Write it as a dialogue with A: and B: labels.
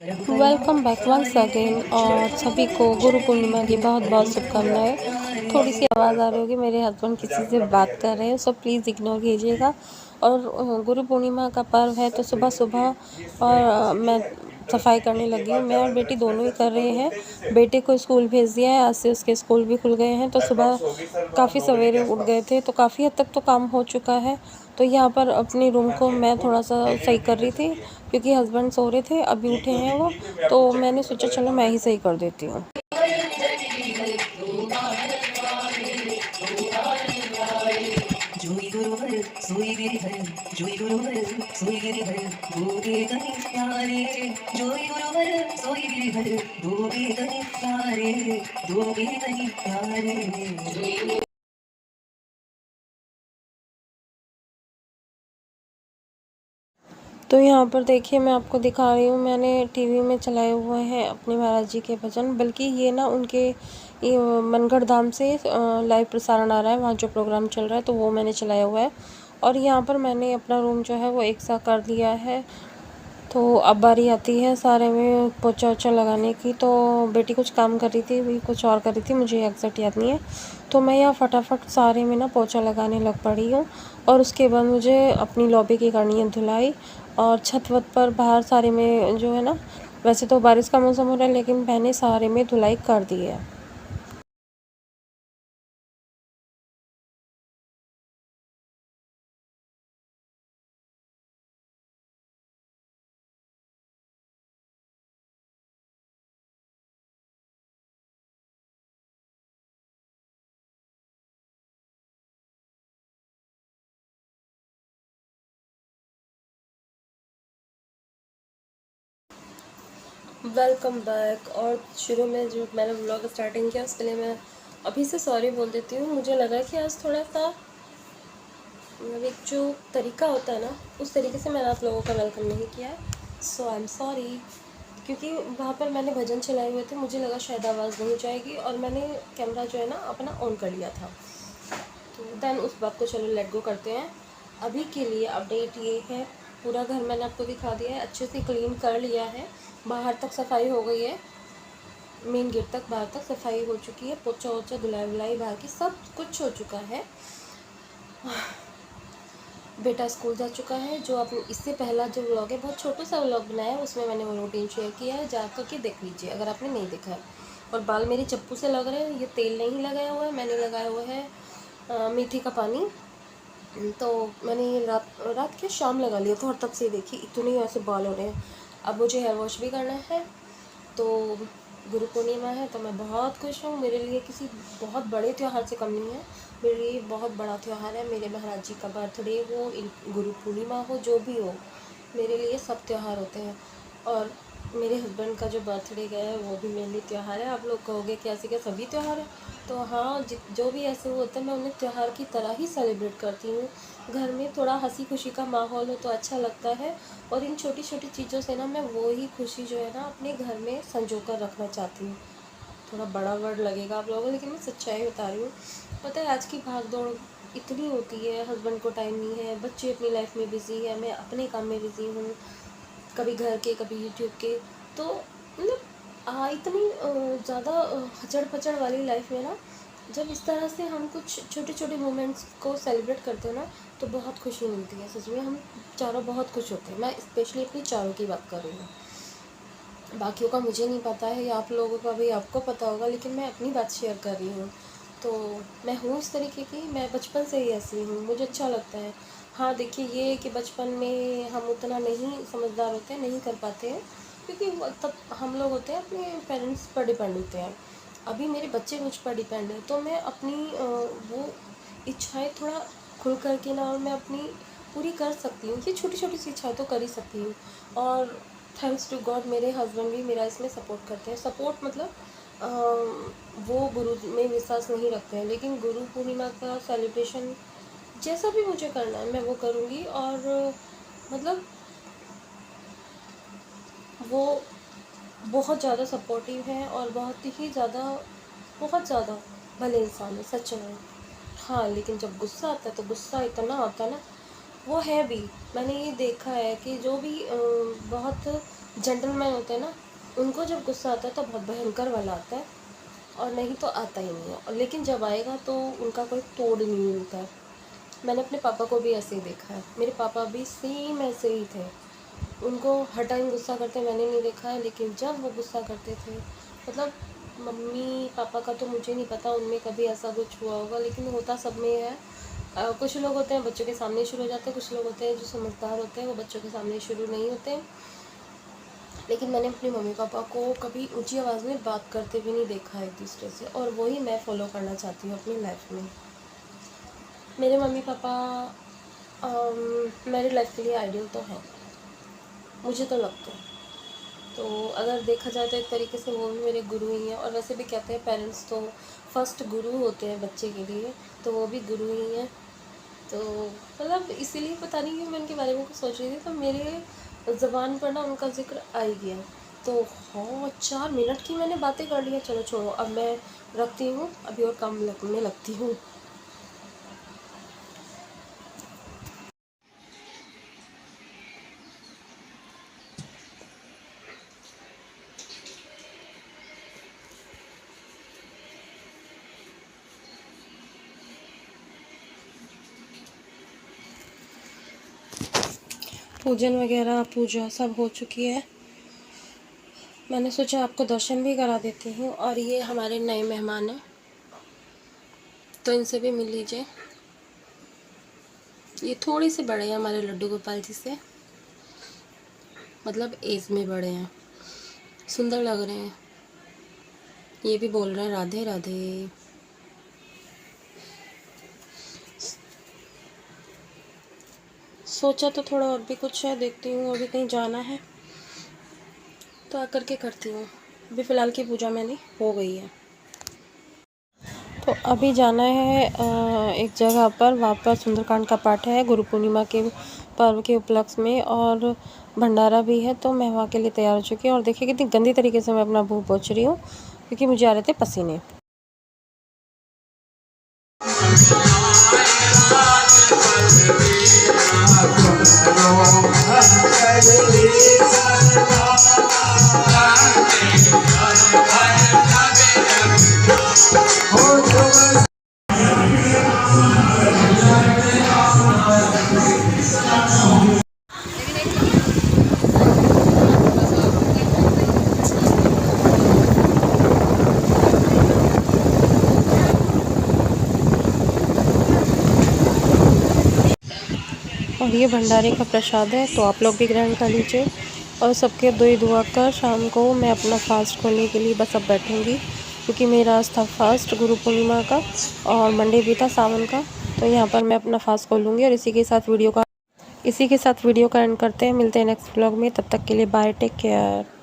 A: Welcome back once again और सभी को गुरु पूर्णिमा की बहुत बहुत शुभकामनाएं। थोड़ी सी आवाज़ आ रही होगी, मेरे हस्बैंड किसी से बात कर रहे हैं, सो प्लीज़ इग्नोर कीजिएगा। और गुरु पूर्णिमा का पर्व है तो सुबह सुबह और मैं सफाई करने लगी हूँ। मैं और बेटी दोनों ही कर रहे हैं। बेटे को स्कूल भेज दिया है, आज से उसके स्कूल भी खुल गए हैं, तो सुबह काफ़ी सवेरे उठ गए थे, तो काफ़ी हद तक तो काम हो चुका है। तो यहाँ पर अपने रूम को मैं थोड़ा सा सही कर रही थी क्योंकि हस्बैंड सो रहे थे, अभी उठे हैं वो, तो मैंने सोचा चलो मैं ही सही कर देती हूँ। तो यहाँ पर देखिए मैं आपको दिखा रही हूँ, मैंने टीवी में चलाए हुए हैं अपने महाराज जी के भजन, बल्कि ये ना उनके ये मनगढ़ धाम से लाइव प्रसारण आ रहा है, वहाँ जो प्रोग्राम चल रहा है तो वो मैंने चलाया हुआ है। और यहाँ पर मैंने अपना रूम जो है वो एक सा कर लिया है। तो अब बारी आती है सारे में पोछा वोछा लगाने की। तो बेटी कुछ काम कर रही थी, भी कुछ और कर रही थी, मुझे एग्जैक्ट याद नहीं है। तो मैं यहाँ फटाफट सारे में ना पोछा लगाने लग पड़ी हूँ। और उसके बाद मुझे अपनी लॉबी की करनी है धुलाई, और छत वत पर बाहर सारे में जो है ना, वैसे तो बारिश का मौसम हो रहा है लेकिन मैंने सारे में धुलाई कर दी है। Welcome back. और शुरू में जो मैंने व्लॉग स्टार्टिंग किया उसके लिए मैं अभी से सॉरी बोल देती हूँ। मुझे लगा कि आज थोड़ा सा मतलब एक जो तरीका होता है ना, उस तरीके से मैंने आप लोगों का वेलकम नहीं किया है, सो आई एम सॉरी। क्योंकि वहाँ पर मैंने भजन चलाए हुए थे, मुझे लगा शायद आवाज़ नहीं जाएगी, और मैंने कैमरा जो है ना अपना ऑन कर लिया था। तो देन उस बात को चलो लेट गो करते हैं। अभी के लिए अपडेट ये है, पूरा घर मैंने आपको दिखा दिया है, अच्छे से क्लीन कर लिया है, बाहर तक सफाई हो गई है, मेन गेट तक बाहर तक सफाई हो चुकी है, पोछा वोछा धुलाई वुलाई बाहर की सब कुछ हो चुका है। बेटा स्कूल जा चुका है। जो आप इससे पहला जो व्लॉग है, बहुत छोटा सा व्लॉग बनाया है, उसमें मैंने वो रूटीन शेयर किया है, जा कर के देख लीजिए अगर आपने नहीं देखा है। और बाल मेरी चप्पू से लग रहे हैं, ये तेल नहीं लगाया हुआ है, मैंने लगाया हुआ है मेथी का पानी। तो मैंने ये रात रात के शाम लगा लिया था, और तब से देखिए इतने ऐसे बाल हो रहे हैं। अब मुझे हेयर वॉश भी करना है। तो गुरु पूर्णिमा है तो मैं बहुत खुश हूँ। मेरे लिए किसी बहुत बड़े त्यौहार से कम नहीं है, मेरे लिए बहुत बड़ा त्यौहार है। मेरे महाराज जी का बर्थडे हो, गुरु पूर्णिमा हो, जो भी हो, मेरे लिए सब त्यौहार होते हैं। और मेरे हस्बैंड का जो बर्थडे गया है वो भी मेरे लिए त्यौहार है। आप लोग कहोगे कि ऐसे क्या सभी त्यौहार है? तो हाँ, जो भी ऐसे होते हैं मैं उन्हें त्यौहार की तरह ही सेलिब्रेट करती हूँ। घर में थोड़ा हंसी खुशी का माहौल हो तो अच्छा लगता है। और इन छोटी छोटी चीज़ों से ना मैं वो ही खुशी जो है ना अपने घर में संजो कर रखना चाहती हूँ। थोड़ा बड़ा वर्ड लगेगा आप लोगों को, लेकिन मैं सच्चाई बता रही हूँ। पता है आज की भाग दौड़ इतनी होती है, हस्बैंड को टाइम नहीं है, बच्चे अपनी लाइफ में बिज़ी है, मैं अपने काम में बिज़ी हूँ, कभी घर के कभी यूट्यूब के। तो मतलब इतनी ज़्यादा हचड़ पचड़ वाली लाइफ में ना, जब इस तरह से हम कुछ छोटे छोटे मोमेंट्स को सेलिब्रेट करते हैं ना, तो बहुत खुशी मिलती है। सच में हम चारों बहुत खुश होते हैं। मैं स्पेशली अपनी चारों की बात कर रही हूँ, बाकियों का मुझे नहीं पता है, या आप लोगों का भी आपको पता होगा, लेकिन मैं अपनी बात शेयर कर रही हूँ। तो मैं हूँ इस तरीके की, मैं बचपन से ही ऐसी हूँ, मुझे अच्छा लगता है। हाँ देखिए, ये है कि बचपन में हम उतना नहीं समझदार होते हैं, नहीं कर पाते हैं, क्योंकि तब हम लोग होते हैं अपने पेरेंट्स पर डिपेंड होते हैं। अभी मेरे बच्चे मुझ पर डिपेंड है, तो मैं अपनी वो इच्छाएं थोड़ा खुल करके ना, और मैं अपनी पूरी कर सकती हूँ। ये छोटी छोटी सी इच्छाएं तो कर ही सकती हूँ। और थैंक्स टू गॉड मेरे हस्बैंड भी मेरा इसमें सपोर्ट करते हैं। सपोर्ट मतलब वो गुरु में विश्वास नहीं रखते हैं, लेकिन गुरु पूर्णिमा का सेलिब्रेशन जैसा भी मुझे करना है मैं वो करूँगी। और मतलब वो बहुत ज़्यादा सपोर्टिव है, और बहुत ज़्यादा भले इंसान है सच में। हाँ, लेकिन जब गुस्सा आता है तो गुस्सा इतना आता है ना, वो है भी। मैंने ये देखा है कि जो भी बहुत जेंटलमैन होते हैं ना, उनको जब गुस्सा आता है तो बहुत भयंकर वाला आता है, और नहीं तो आता ही नहीं है। और लेकिन जब आएगा तो उनका कोई तोड़ नहीं मिलता है। मैंने अपने पापा को भी ऐसे ही देखा है, मेरे पापा भी सेम ऐसे ही थे। उनको हर टाइम गुस्सा करते मैंने नहीं देखा है, लेकिन जब वो गुस्सा करते थे, मतलब मम्मी पापा का तो मुझे नहीं पता उनमें कभी ऐसा कुछ हुआ होगा, लेकिन होता सब में है। कुछ लोग होते हैं बच्चों के सामने शुरू हो जाते हैं, कुछ लोग होते हैं जो समझदार होते हैं वो बच्चों के सामने शुरू नहीं होते। लेकिन मैंने अपने मम्मी पापा को कभी ऊंची आवाज़ में बात करते भी नहीं देखा है एक दूसरे से, और वही मैं फॉलो करना चाहती हूँ अपनी लाइफ में। मेरे मम्मी पापा मेरी लाइफ के लिए आइडियल तो हैं, मुझे तो लगता है। तो अगर देखा जाए तो एक तरीके से वो भी मेरे गुरु ही हैं। और वैसे भी कहते हैं पेरेंट्स तो फर्स्ट गुरु होते हैं बच्चे के लिए, तो वो भी गुरु ही हैं। तो मतलब इसीलिए पता नहीं क्यों मैं उनके बारे में कुछ सोच रही थी, तो मेरे ज़बान पर ना उनका जिक्र आ ही गया। तो हाँ, 4 मिनट की मैंने बातें कर ली हैं। चलो छोड़ो, अब मैं रखती हूँ, अभी और काम लगने लगती हूँ। पूजन वगैरह पूजा सब हो चुकी है। मैंने सोचा आपको दर्शन भी करा देती हूँ। और ये हमारे नए मेहमान हैं, तो इनसे भी मिल लीजिए। ये थोड़े से बड़े हैं हमारे लड्डू गोपाल जी से, मतलब एज में बड़े हैं, सुंदर लग रहे हैं। ये भी बोल रहे हैं राधे राधे। सोचा तो थोड़ा और भी कुछ है, देखती हूँ। अभी कहीं जाना है तो आकर के करती हूँ। अभी फ़िलहाल की पूजा मैंने हो गई है। तो अभी जाना है एक जगह पर, वहाँ पर सुंदरकांड का पाठ है गुरु पूर्णिमा के पर्व के उपलक्ष्य में, और भंडारा भी है। तो मैं वहाँ के लिए तैयार हो चुकी हूँ। और देखिए कितनी गंदी तरीके से मैं अपना मुँह पोंछ रही हूँ, क्योंकि मुझे आ रहे थे पसीने। और ये भंडारे का प्रसाद है, तो आप लोग भी ग्रहण कर लीजिए। और सबके दुआ कर शाम को मैं अपना फास्ट खोलने के लिए बस अब बैठूँगी, क्योंकि मेरा आज था फास्ट गुरु पूर्णिमा का, और मंडे भी था सावन का। तो यहाँ पर मैं अपना फास्ट खोलूँगी। और इसी के साथ वीडियो का एंड करते हैं। मिलते हैं नेक्स्ट व्लॉग में, तब तक के लिए बाय, टेक केयर।